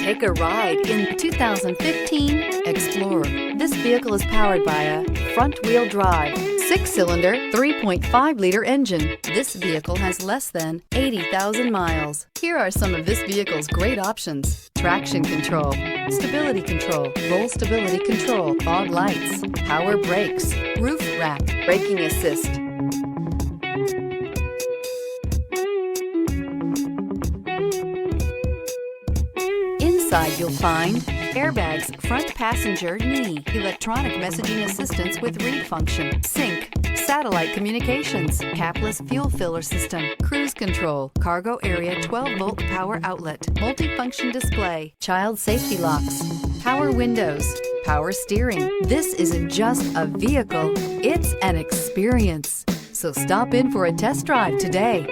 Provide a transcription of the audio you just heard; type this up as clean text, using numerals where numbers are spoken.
Take a ride in the 2015 Explorer. This vehicle is powered by a front-wheel drive, 6-cylinder, 3.5-liter engine. This vehicle has less than 80,000 miles. Here are some of this vehicle's great options: traction control, stability control, roll stability control, fog lights, power brakes, roof rack, braking assist. Inside you'll find airbags, front passenger knee, electronic messaging assistance with read function, sync, satellite communications, capless fuel filler system, cruise control, cargo area 12-volt power outlet, multifunction display, child safety locks, power windows, power steering. This isn't just a vehicle, it's an experience. So stop in for a test drive today.